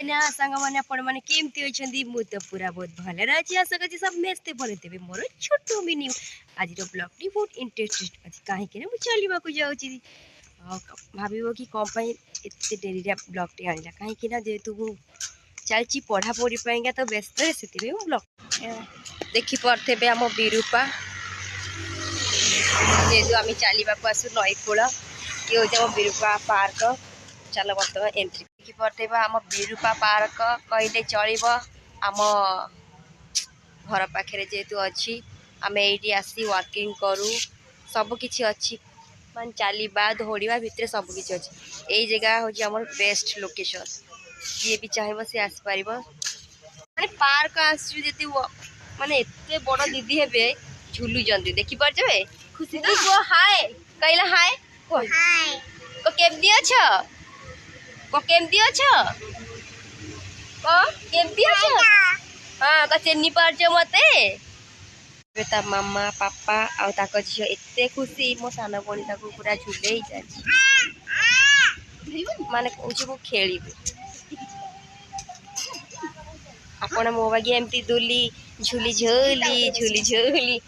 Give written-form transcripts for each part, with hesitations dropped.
ना सांग मैंने आपण मैंने केमती होइछंदी मु तो पूरा बहुत भले रहछि आशा करछि सब मेस्ते भले तेबे मोर छोटो मिनी आज रो ब्लॉग टी बहुत इंटरेस्टेड अछि काहे के मु चलीबा को जाउछि भाबिबो कि कम पई एते डेरी रे ब्लॉग टी आनिला काहे कि ना जेतु मु चलछि पढ़ा पढ़ी पईगा तो व्यस्त है सेतिबे मु ब्लॉग देखि परथेबे हम बिरुपा जेतु आमी चलीबा को आसु नई कोला कि हो जाम बिरुपा पार्क चलो बर्तमान एंट्री देखि परथेबा हम बिरुपा पार्क कहले चलिब आम घर पाखे जेहेतु अच्छी आम ये आसी वर्किंग करूँ सबकि अच्छी मान चलवा दौड़ा भितर सबकि अच्छी यही जगह हूँ आम बेस्ट लोकेशन जी भी चाहिए सी आसपार माने पार्क आसती माने एत बड़ दीदी हे झुलुं देखिपे खुशी तो हाय कहला हाय केमती अछ केमती अछ केमती अछ हाँ तो चिन्नी पार्च मते ता मामा पापा आउ ताक झियो एते खुशी मो सान भणी ताको पूरा झुले माने कहूँ मु खेली आपण मो बागी एमती दुली झुली झोली झुली झोली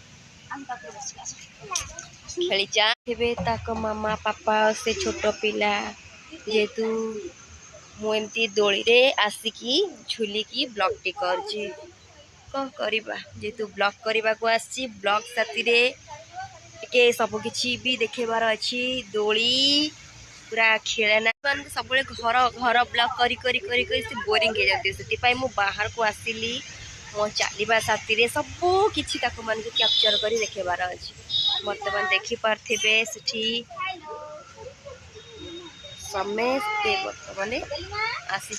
खेली चाहे ताक मामा पापा से छोट पिला जेहेतु मुझे दोली रे आसिकी झुलिकी ब्लॉग टी करछि कौन करवा जेहेतु ब्लॉग करने को आसी ब्लॉग साथी टे सबकि भी देखेबार अच्छी दोली पूरा खेलना सब घर घर ब्लॉग करी करी करी करी से बोरिंग हो जाती से मु बाहर को आसिली मो चलवा साथी सबू किसी मान कैप्चर कर देखेबार अच्छी बर्तमान देखिपारे से समस्ते बर्तमान आसी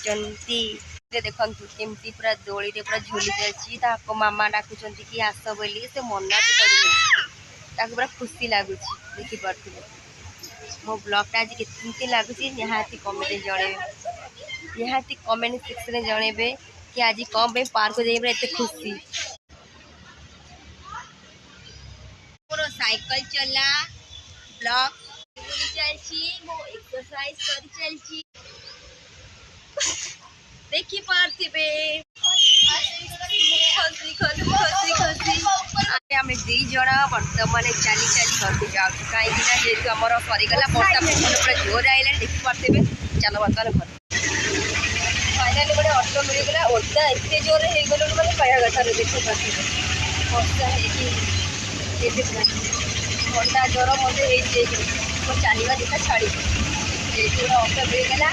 देखु केमती पूरा दोली रे पूरा झुली जाइए मामा डाकुं कि आस बोली से मना भी पूरा खुशी लगुच देखिपे मो ब्लॉग आज केमती लगुच निहाती कमेंट जन निहाती कमेंट सेक्शन में जनइबे कि आज कम पे पार्क जाइए एत खुशी साइकिल चला ब्लॉग एक्सरसाइज कर चलची देखी पार्थिबे खसी खसी खसी खसी आम दी जन बर्तमान चली चली घर को जाऊँ कहीं जेहतु आम सरीगला बर्षा पवन पूरा जोर आइला देखिपे चलो बर्तमान घर फाइनाली गोटे ऑटो मिलगला ओदा एत जोर हो गलु मैंने कह कथा देखिए वर्षा थंडा ज्वर मत चलवा देखा छाड़ी ऑटो मिलगला